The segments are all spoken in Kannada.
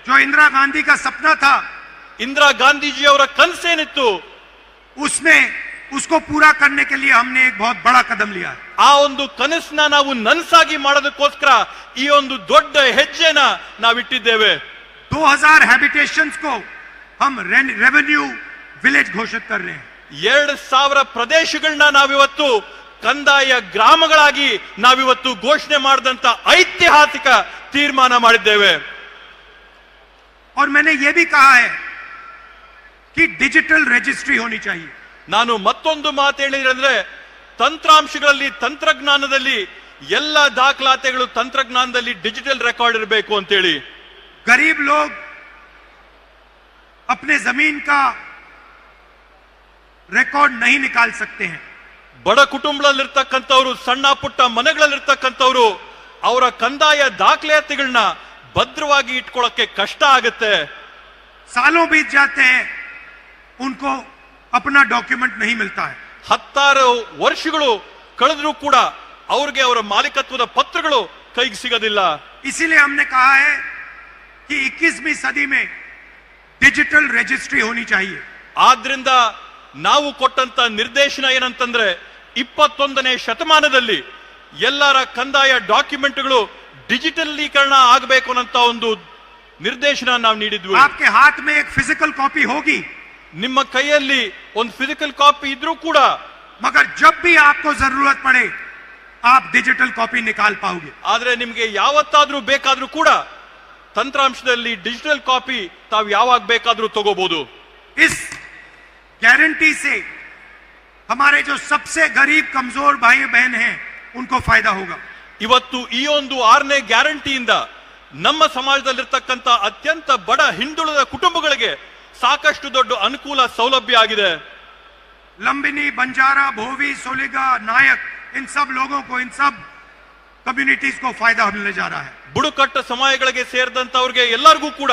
जो इंदिरा गांधी का सपना था, ಇಂದಿರಾ ಗಾಂಧೀಜಿಯವರ ಕನಸೇನಿತ್ತು, उसमें उसको पूरा करने के लिए हमने एक बहुत बड़ा कदम लिया। ಆ ಒಂದು ಕನಸನ್ನ ನಾವು ನನಸಾಗಿ ಮಾಡೋದಕ್ಕೋಸ್ಕರ ಈ ಒಂದು ದೊಡ್ಡ ಹೆಜ್ಜೆನ ನಾವಿಟ್ಟಿದ್ದೇವೆ। 2000 हैबिटेशंस को हम रेवेन्यू विलेज घोषित कर रहे हैं। 2000 ಪ್ರದೇಶಗಳನ್ನ ನಾವಿವತ್ತು ಕಂದಾಯ ಗ್ರಾಮಗಳಾಗಿ ನಾವಿವತ್ತು ಘೋಷಣೆ ಮಾಡಿದಂತ ಐತಿಹಾಸಿಕ ತೀರ್ಮಾನ ಮಾಡಿದ್ದೇವೆ। और मैंने ये भी कहा है कि डिजिटल रजिस्ट्री होनी चाहिए। ನಾನು ಮತ್ತೊಂದು ಮಾತು ಹೇಳಿದ್ರೆ, ತಂತ್ರಾಂಶಗಳಲ್ಲಿ ತಂತ್ರಜ್ಞಾನದಲ್ಲಿ ಎಲ್ಲ ದಾಖಲಾತಿಗಳು ತಂತ್ರಜ್ಞಾನದಲ್ಲಿ ಡಿಜಿಟಲ್ ರೆಕಾರ್ಡ್ ಇರಬೇಕು ಅಂತೇಳಿ। गरीब लोग अपने जमीन का रिकॉर्ड नहीं निकाल सकते हैं। ಬಡ ಕುಟುಂಬದಲ್ಲಿರ್ತಕ್ಕಂಥವ್ರು, ಸಣ್ಣ ಪುಟ್ಟ ಮನೆಗಳಲ್ಲಿರ್ತಕ್ಕಂಥವ್ರು ಅವರ ಕಂದಾಯ ದಾಖಲಾತಿಗಳನ್ನ ಭದ್ರವಾಗಿ ಇಟ್ಕೊಳ್ಳೋಕೆ ಕಷ್ಟ ಆಗುತ್ತೆ। सालों बीत जाते हैं, उनको अपना डॉक्यूमेंट नहीं मिलता है। 16 ವರ್ಷಗಳು ಕಳೆದರೂ ಕೂಡ ಅವ್ರಿಗೆ ಅವರ ಮಾಲೀಕತ್ವದ ಪತ್ರಗಳು ಕೈಗೆ ಸಿಗೋದಿಲ್ಲ। इसीलिए हमने कहा है कि 21वीं सदी में डिजिटल रजिस्ट्री होनी चाहिए। ಆದ್ರಿಂದ ನಾವು ಕೊಟ್ಟಂತ ನಿರ್ದೇಶನ ಏನಂತಂದ್ರೆ, 21ನೇ ಶತಮಾನದಲ್ಲಿ ಎಲ್ಲರ ಕಂದಾಯ ಡಾಕ್ಯುಮೆಂಟ್ಗಳು ಡಿಜಿಟಲೀಕರಣ ಆಗಬೇಕು ಅನ್ನೋ ಒಂದು ನಿರ್ದೇಶನ ನಾವು ನೀಡಿದ್ವಿ। आपके हाथ में एक फिजिकल कॉपी होगी, ನಿಮ್ಮ ಕೈಯಲ್ಲಿ ಒಂದು ಫಿಸಿಕಲ್ ಕಾಪಿ ಇದ್ರೂ ಕೂಡ, मगर जब भी आपको जरूरत पड़े आप डिजिटल कॉपी निकाल पाओगे। ಆದ್ರೆ ನಿಮಗೆ ಯಾವತ್ತಾದ್ರೂ ಬೇಕಾದ್ರೂ ಕೂಡ ತಂತ್ರಾಂಶದಲ್ಲಿ ಡಿಜಿಟಲ್ ಕಾಪಿ ತಾವು ಯಾವಾಗ ಬೇಕಾದ್ರೂ ತಗೋಬಹುದು। इस गारंटी से हमारे जो सबसे गरीब कमजोर भाई बहन हैं उनको फायदा होगा। ಇವತ್ತು ಈ ಒಂದು 6ನೇ ಗ್ಯಾರಂಟಿಯಿಂದ ನಮ್ಮ ಸಮಾಜದಲ್ಲಿರ್ತಕ್ಕಂಥ ಅತ್ಯಂತ ಬಡ ಹಿಂದುಳಿದ ಕುಟುಂಬಗಳಿಗೆ ಸಾಕಷ್ಟು ದೊಡ್ಡ ಅನುಕೂಲ ಸೌಲಭ್ಯ ಆಗಿದೆ। लंबिनी, बंजारा, भोवी, सोलिगा, नायक, इन सब लोगों को, इन सब कम्युनिटीज को फायदा मिलने जा रहा है। ಬುಡಕಟ್ಟ ಸಮುದಾಯಗಳಿಗೆ ಸೇರಿದಂತವರಿಗೆ ಎಲ್ಲರಿಗೂ ಕೂಡ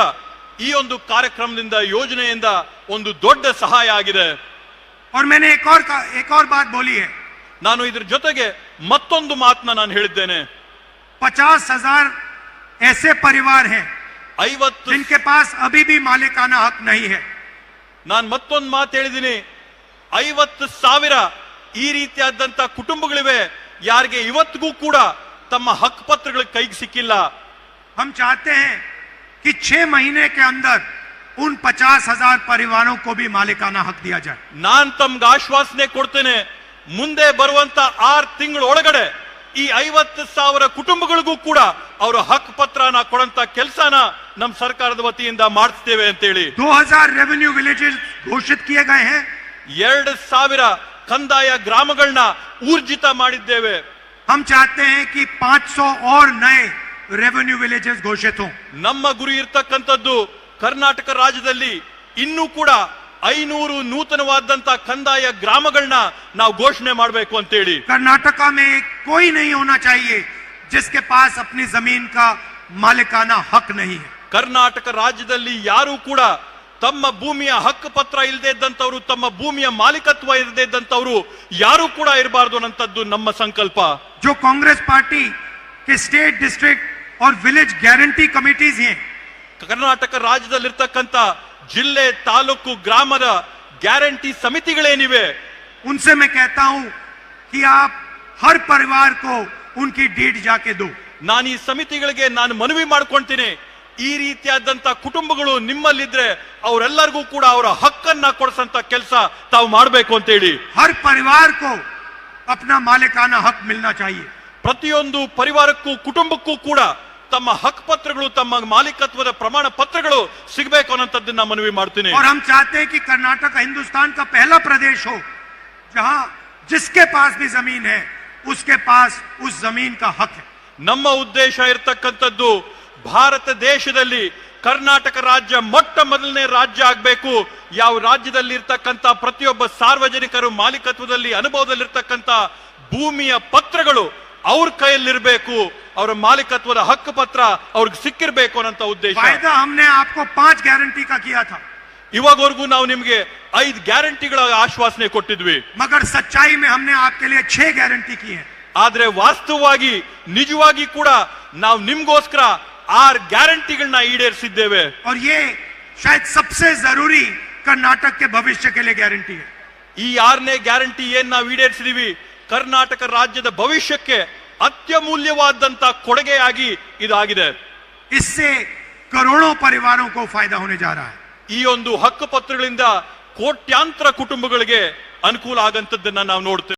ಈ ಒಂದು ಕಾರ್ಯಕ್ರಮದಿಂದ, ಯೋಜನೆಯಿಂದ ಒಂದು ದೊಡ್ಡ ಸಹಾಯ ಆಗಿದೆ। और मैंने एक और बात बोली है। ನಾನು ಇದ್ರ ಜೊತೆಗೆ ಮತ್ತೊಂದು ಮಾತನ್ನ ನಾನು ಹೇಳಿದ್ದೇನೆ। 50,000 ऐसे परिवार हैं 50 जिनके पास अभी भी मालिकाना हक नहीं है। ನಾನು ಮತ್ತೊಂದು ಮಾತು ಹೇಳಿದ್ದೀನಿ, 50,000 ಈ ರೀತಿಯಾದಂತ ಕುಟುಂಬಗಳಿವೆ ಯಾರಿಗೆ ಇವತ್ತಿಗೂ ಕೂಡ ತಮ್ಮ ಹಕ್ಕು ಪತ್ರಗಳ ಕೈಗೆ ಸಿಕ್ಕಿಲ್ಲ। हम चाहते हैं कि 6 महीने के अंदर उन 50,000 परिवारों को भी मालिकाना हक दिया जाए। ನಾನ್ ತಮ್ಗೆ ಆಶ್ವಾಸನೆ ಕೊಡ್ತೇನೆ, ಮುಂದೆ ಬರುವಂತ 6 ತಿಂಗಳ ಒಳಗಡೆ ಈ 50,000 ಕುಟುಂಬಗಳಿಗೂ ಕೂಡ ಅವರ ಹಕ್ಕು ಪತ್ರನ ಕೊಡಂತ ಕೆಲಸನ ನಮ್ಮ ಸರ್ಕಾರದ ವತಿಯಿಂದ ಮಾಡಿಸ್ತೇವೆ ಅಂತ ಹೇಳಿ। 2000 रेवेन्यू विलेजेस घोषित किए गए हैं। 2000 ಕಂದಾಯ ಗ್ರಾಮಗಳನ್ನ ಊರ್ಜಿತ ಮಾಡಿದ್ದೇವೆ। हम चाहते हैं कि 500 और नए रेवेन्यू विलेजेस घोषित हों। ನಮ್ಮ ಗುರಿ ಇರ್ತಕ್ಕಂಥದ್ದು ಕರ್ನಾಟಕ ರಾಜ್ಯದಲ್ಲಿ ಇನ್ನೂ ಕೂಡ 500 ನೂತನವಾದಂತ ಕಂದಾಯ ಗ್ರಾಮಗಳನ್ನ ನಾವು ಘೋಷಣೆ ಮಾಡಬೇಕು ಅಂತ ಹೇಳಿ। कर्नाटका में कोई नहीं होना चाहिए जिसके पास अपनी जमीन का मालिकाना हक नहीं है। ಕರ್ನಾಟಕ ರಾಜ್ಯದಲ್ಲಿ ಯಾರು ಕೂಡ ತಮ್ಮ ಭೂಮಿಯ ಹಕ್ಕು ಪತ್ರ ಇಲ್ಲದೆ ಇದ್ದಂತವರು, ತಮ್ಮ ಭೂಮಿಯ ಮಾಲೀಕತ್ವ ಇಲ್ಲದೆ ಇದ್ದಂತವರು ಯಾರು ಕೂಡ ಇರಬಾರದು ಅನ್ನೋಂಥದ್ದು ನಮ್ಮ ಸಂಕಲ್ಪ। जो कांग्रेस पार्टी के स्टेट, डिस्ट्रिक्ट और विलेज गारंटी कमिटीज हैं, ಕರ್ನಾಟಕ ರಾಜ್ಯದಲ್ಲಿರ್ತಕ್ಕಂಥ ಜಿಲ್ಲೆ, ತಾಲೂಕು, ಗ್ರಾಮದ ಗ್ಯಾರಂಟಿ ಸಮಿತಿಗಳೇನಿವೆ, उनसे मैं कहता हूं कि आप हर परिवार को उनकी डीड जाके दो। ನಾನು ಈ ಸಮಿತಿಗಳಿಗೆ ನಾನು ಮನವಿ ಮಾಡ್ಕೊಂತೀನಿ, ಈ ರೀತಿಯಾದಂತ ಕುಟುಂಬಗಳು ನಿಮ್ಮಲ್ಲಿದ್ರೆ ಅವರೆಲ್ಲರಿಗೂ ಕೂಡ ಅವರ ಹಕ್ಕನ್ನ ಕೊಡಿಸಂತ ಕೆಲಸ ತಾವು ಮಾಡಬೇಕು ಅಂತ ಹೇಳಿ। हर परिवार को अपना मालिकाना हक मिलना चाहिए। ಪ್ರತಿಯೊಂದು ಪರಿವಾರಕ್ಕೂ, ಕುಟುಂಬಕ್ಕೂ ಕೂಡ ತಮ್ಮ ಹಕ್ಕು ಪತ್ರಗಳು, ತಮ್ಮ ಮಾಲೀಕತ್ವದ ಪ್ರಮಾಣ ಪತ್ರಗಳು ಸಿಗಬೇಕು ಅನ್ನೋಂಥದ್ದನ್ನ ಮನವಿ ಮಾಡ್ತೀನಿ। और हम चाहते हैं कि कर्नाटक हिंदुस्तान का पहला प्रदेश हो जहां जिसके पास भी जमीन है उसके पास उस जमीन का हक है। ನಮ್ಮ ಉದ್ದೇಶ ಇರತಕ್ಕಂಥದ್ದು ಭಾರತ ದೇಶದಲ್ಲಿ ಕರ್ನಾಟಕ ರಾಜ್ಯ ಮೊಟ್ಟ ಮೊದಲನೇ ರಾಜ್ಯ ಆಗಬೇಕು, ಯಾವ ರಾಜ್ಯದಲ್ಲಿ ಇರ್ತಕ್ಕಂಥ ಪ್ರತಿಯೊಬ್ಬ ಸಾರ್ವಜನಿಕರು ಮಾಲೀಕತ್ವದಲ್ಲಿ ಅನುಭವದಲ್ಲಿರ್ತಕ್ಕಂಥ ಭೂಮಿಯ ಪತ್ರಗಳು ಅವ್ರ ಕೈಯಲ್ಲಿರಬೇಕು, ಅವರ ಮಾಲೀಕತ್ವದ ಹಕ್ಕು ಪತ್ರ ಅವ್ರಿಗೆ ಸಿಕ್ಕಿರಬೇಕು ಅನ್ನೋ ಉದ್ದೇಶ। वायदा हमने आपको 5 गारंटी का किया था। ಇವಾಗವರೆಗೂ ನಾವು ನಿಮಗೆ 5 ಗ್ಯಾರಂಟಿಗಳ ಆಶ್ವಾಸನೆ ಕೊಟ್ಟಿದ್ವಿ, मगर सच्चाई में हमने आपके लिए 6 गारंटी की है। ಆದ್ರೆ ವಾಸ್ತವವಾಗಿ ನಿಜವಾಗಿ ಕೂಡ ನಾವು ನಿಮ್ಗೋಸ್ಕರ 6 ಗ್ಯಾರಂಟಿಗಳನ್ನ ಈಡೇರಿಸಿದ್ದೇವೆ. और ये शायद सबसे जरूरी कर्नाटक के भविष्य के लिए गारंटी है. ಈ 6ನೇ ಗ್ಯಾರಂಟಿ ಏನ್ ನಾವು ಈಡೇರಿಸಿದೀವಿ ಕರ್ನಾಟಕ ರಾಜ್ಯದ ಭವಿಷ್ಯಕ್ಕೆ ಅತ್ಯಮೂಲ್ಯವಾದಂತ ಕೊಡುಗೆಯಾಗಿ ಇದಾಗಿದೆ. इससे करोड़ों परिवारों को फायदा होने जा रहा है. ಈ ಒಂದು ಹಕ್ಕು ಪತ್ರಗಳಿಂದ ಕೋಟ್ಯಾಂತರ ಕುಟುಂಬಗಳಿಗೆ ಅನುಕೂಲ ಆಗಂತದ್ದನ್ನ ನಾವು ನೋಡ್ತೇವೆ.